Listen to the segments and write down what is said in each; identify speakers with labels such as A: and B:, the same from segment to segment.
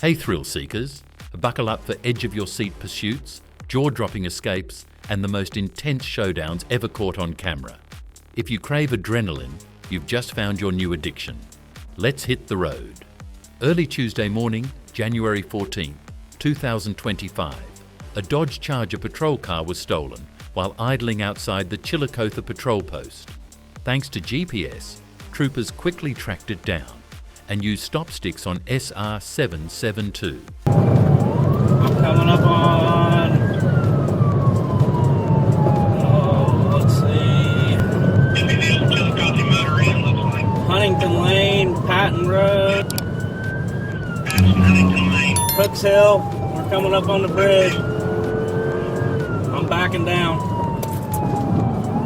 A: Hey thrill seekers, buckle up for edge-of-your-seat pursuits, jaw-dropping escapes, and the most intense showdowns ever caught on camera. If you crave adrenaline, you've just found your new addiction. Let's hit the road. Early Tuesday morning, January 14, 2025, a Dodge Charger patrol car was stolen while idling outside the Chillicothe patrol post. Thanks to GPS, troopers quickly tracked it down and used stop sticks on SR 772.
B: Coming up on, let's see, Huntington Lane, Patton Road, Cooks Hill. We're coming up on the bridge. I'm backing down.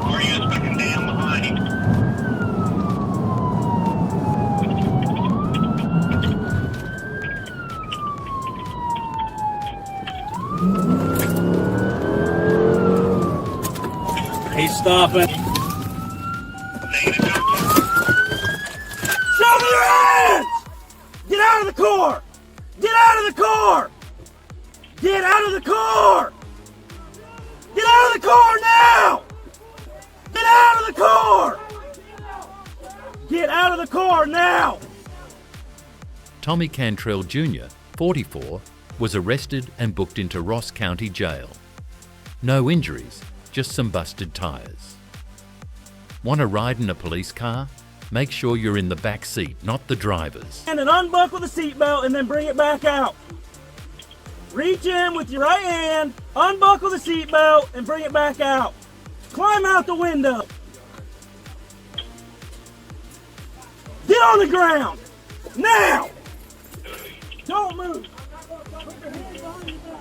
C: Are you backing down behind him?
B: He's stopping. Show me your hands! Get out of the car! Get out of the car! Get out of the car! Get out of the car now! Get out of the car! Get out of the car now!
A: Tommy Cantrell Jr., 44, was arrested and booked into Ross County Jail. No injuries, just some busted tires. Want to ride in a police car? Make sure you're in the back seat, not the driver's.
B: And then unbuckle the seatbelt and then bring it back out. Reach in with your right hand, unbuckle the seatbelt and bring it back out. Climb out the window. Get on the ground, now! Don't move. Put your hands on your back.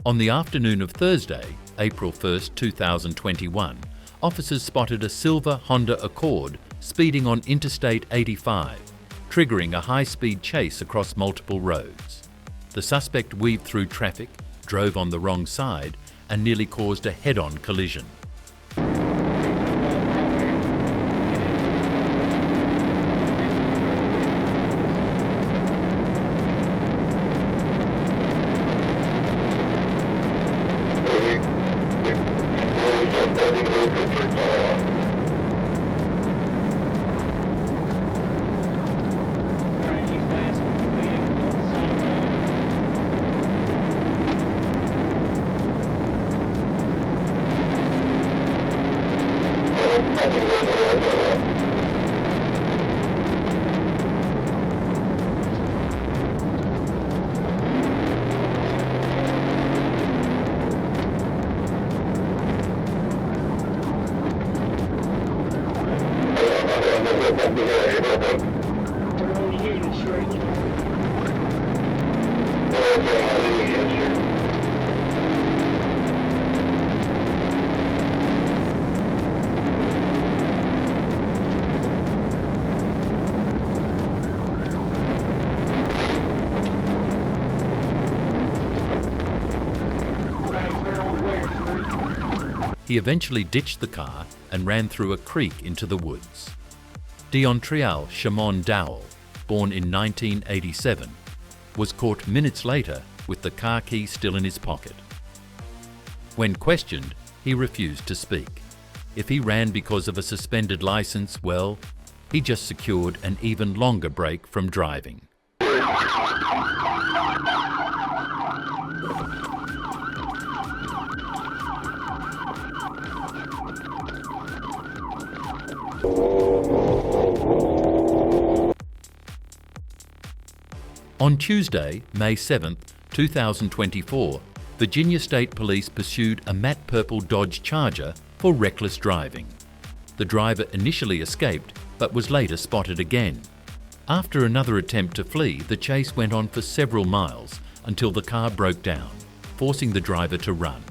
A: On the afternoon of Thursday, April 1st, 2021, officers spotted a silver Honda Accord speeding on Interstate 85, triggering a high-speed chase across multiple roads. The suspect weaved through traffic, drove on the wrong side, and nearly caused a head-on collision. He eventually ditched the car and ran through a creek into the woods. Deontrial Shamon Dowell, born in 1987, was caught minutes later with the car key still in his pocket. When questioned, he refused to speak. If he ran because of a suspended license, well, he just secured an even longer break from driving. On Tuesday, May 7, 2024, Virginia State Police pursued a matte purple Dodge Charger for reckless driving. The driver initially escaped, but was later spotted again. After another attempt to flee, the chase went on for several miles until the car broke down, forcing the driver to run.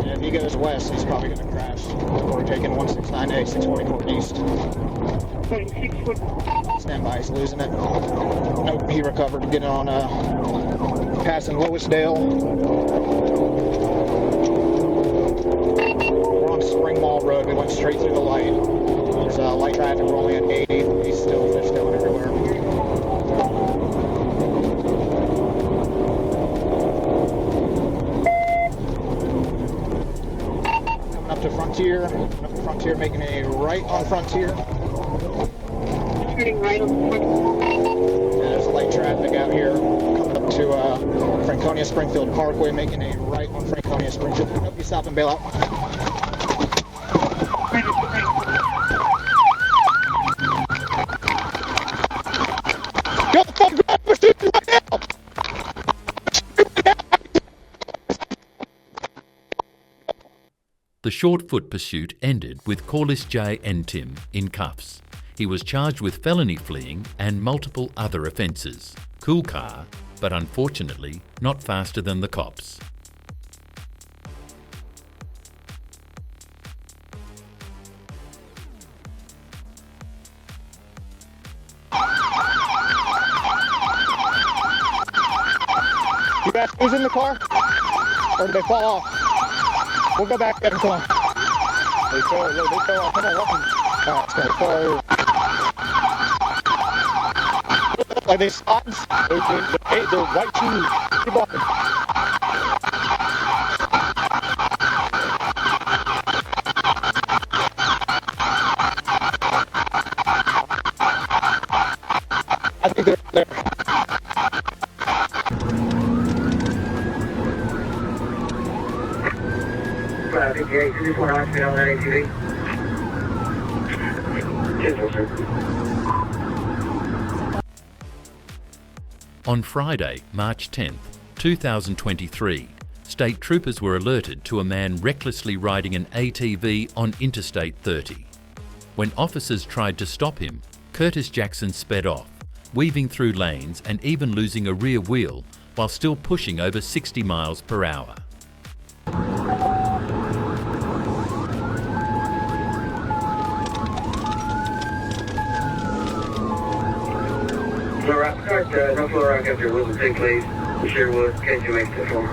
D: Yeah, if he goes west, he's probably going to crash. We're taking 169A, 644 east. Stand by, he's losing it. Nope, he recovered to get on passing Loisdale. We're on Spring Mall Road. We went straight through the light. There's light traffic. We're only at 80. He's still fishtailing everywhere. Coming up to Frontier, making a right on Frontier.
C: Turning right on the front.
D: There's light traffic out here coming up to Franconia Springfield Parkway, making a right on Franconia Springfield. Nope, you stop and bail out. Go the fuck grab the shooting right now!
A: The short foot pursuit ended with Corliss J. Entim in cuffs. He was charged with felony fleeing and multiple other offences. Cool car, but unfortunately not faster than the cops.
D: You guys who's in the car? Or did they fall off? We'll go back there and come on. They fell off. Come on, walking. Alright, are they spots? They're white shoes. Keep walking. I think they're there.
C: Just want to ask me on that ATV. Yes, sir.
A: On Friday, March 10th, 2023, state troopers were alerted to a man recklessly riding an ATV on Interstate 30. When officers tried to stop him, Curtis Jackson sped off, weaving through lanes and even losing a rear wheel while still pushing over 60 miles per hour.
C: No floor rock after Wilson Pig, please. Sherwood, can you make the form?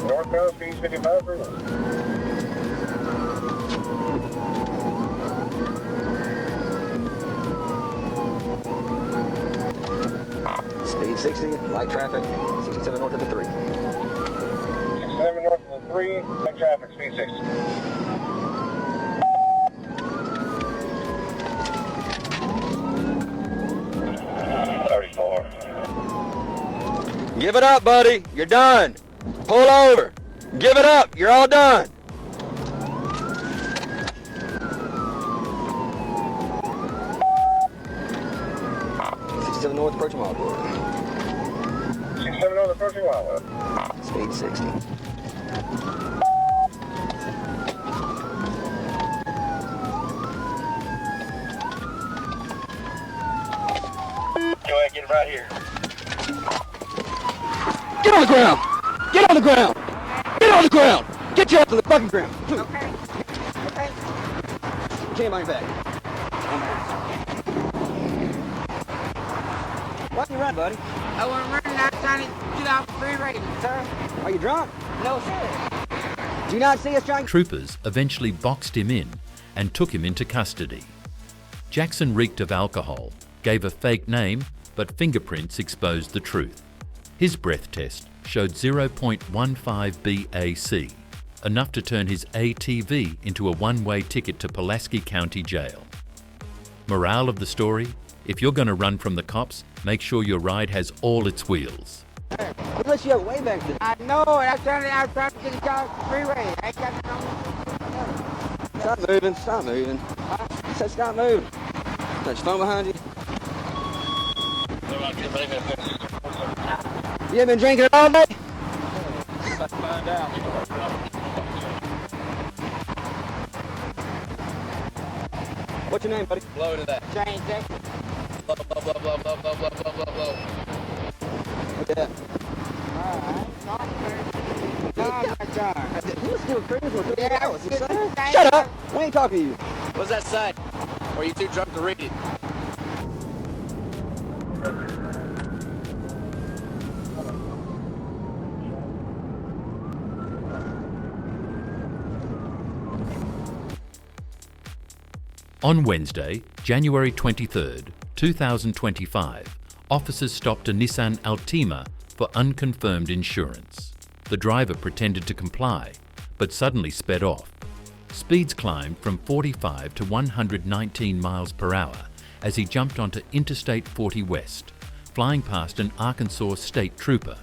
E: Northbound, speed 55.
F: Speed 60, light traffic, 67 north of the 3.
E: 67 north of the 3, light traffic, speed 60.
F: Give it up, buddy. You're done. Pull over. Give it up. You're all done. Still north approaching Wildwood.
E: 67 north approaching Wildwood.
F: Speed 60.
E: Go ahead, get it right here.
F: Get on the ground! Get on the ground! Get on the ground! Get your ass on the fucking ground! Okay. Okay. Can't mind back. Why you run, buddy?
G: I want to run out trying to get off the freeway, sir.
F: Are you drunk?
G: No, sir.
F: Do you not see us trying?
A: Troopers eventually boxed him in and took him into custody. Jackson reeked of alcohol, gave a fake name, but fingerprints exposed the truth. His breath test showed 0.15 BAC, enough to turn his ATV into a one-way ticket to Pulaski County Jail. Morale of the story? If you're going to run from the cops, make sure your ride has all its wheels.
F: Unless you have way back there.
G: I know, I'm trying to get it off the freeway. I ain't got no.
F: Stop moving, stop moving. I said stop moving. There's phone behind you. You haven't been drinking all day? What's your name, buddy?
H: Blow to that.
G: Change Jackson.
H: Blow, blow, blow, blow, blow, blow, blow, blow, blow, blow.
F: What's that? You was doing crazy for 3 hours. You son. Shut up! We ain't talking to you.
H: What's that say? Or are you too drunk to read it?
A: On Wednesday, January 23rd, 2025, officers stopped a Nissan Altima for unconfirmed insurance. The driver pretended to comply, but suddenly sped off. Speeds climbed from 45 to 119 miles per hour as he jumped onto Interstate 40 West, flying past an Arkansas state trooper.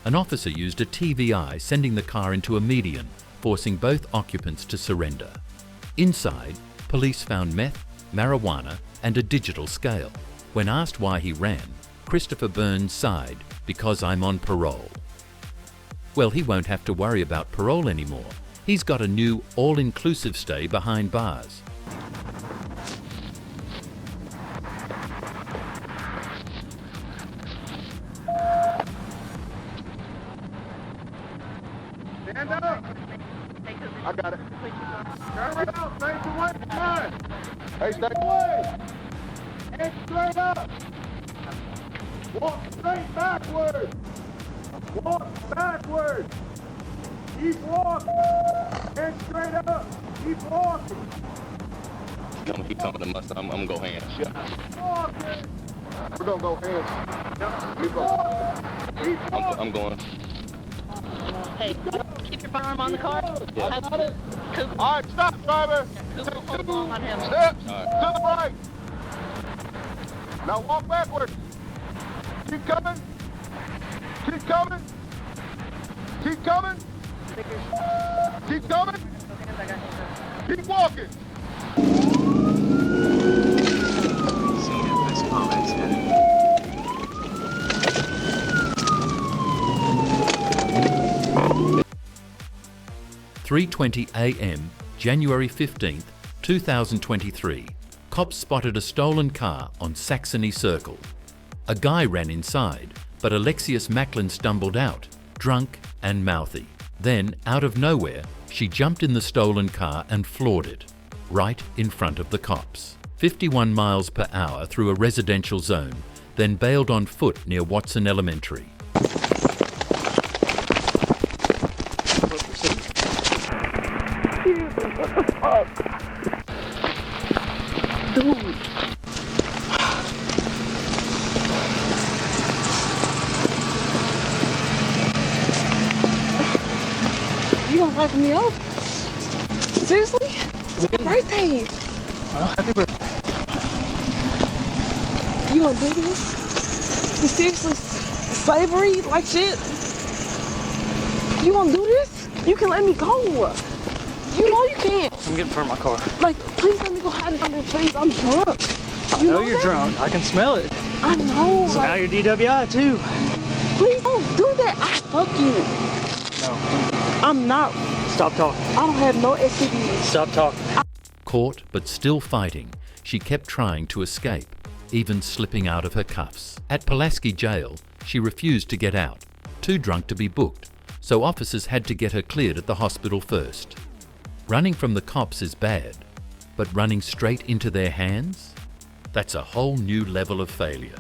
A: An officer used a TVI, sending the car into a median, forcing both occupants to surrender. Inside, police found meth, marijuana, and a digital scale. When asked why he ran, Christopher Burns sighed, "Because I'm on parole." Well, he won't have to worry about parole anymore. He's got a new all-inclusive stay behind bars.
E: Stand up. I got it. Turn around. Face away. Come on. Hey, stay away. Head straight up. Walk straight backwards. Walk backwards. Keep walking. Head straight up. Keep walking.
H: Keep coming to Mustang. I'm gonna go hands.
E: Keep walking. We're gonna go hands. Keep walking. Keep walking.
H: I'm going.
I: Hey, keep your firearm on the car.
H: Yeah.
I: Coop.
E: All right, stop, driver.
I: Coop will hold along on him.
E: Steps
H: All
E: to the right. Now walk backwards. Keep coming. Keep coming. Keep coming. Keep coming. Keep walking.
A: 3:20 a.m., January 15th, 2023. Cops spotted a stolen car on Saxony Circle. A guy ran inside, but Alexius Macklin stumbled out, drunk and mouthy. Then, out of nowhere, she jumped in the stolen car and floored it, right in front of the cops. 51 miles per hour through a residential zone, then bailed on foot near Watson Elementary.
I: Dude. You gonna wipe me up? Seriously? It's my birthday.
D: Well, happy birthday.
I: You gonna do this? You seriously slavery like shit? You gonna do this? You can let me go. You know you can't.
D: I'm getting in my car.
I: Like, please let me go hide under your face. I'm drunk.
D: I know you're drunk. I can smell it.
I: I know.
D: So now you're DWI too.
I: Please don't do that. I fuck you.
D: No.
I: I'm not.
D: Stop talking.
I: I don't have no STDs.
D: Stop talking.
A: Caught but still fighting, she kept trying to escape. even slipping out of her cuffs. At Pulaski Jail, she refused to get out, too drunk to be booked, so officers had to get her cleared at the hospital first. Running from the cops is bad, but running straight into their hands? That's a whole new level of failure.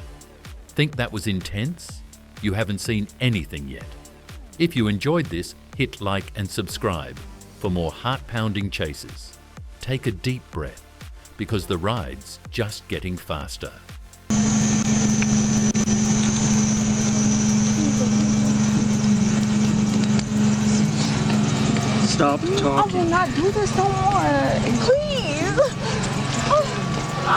A: Think that was intense? You haven't seen anything yet. If you enjoyed this, hit like and subscribe for more heart-pounding chases. Take a deep breath, because the ride's just getting faster.
F: Stop talking.
I: I will not do this no more. Please.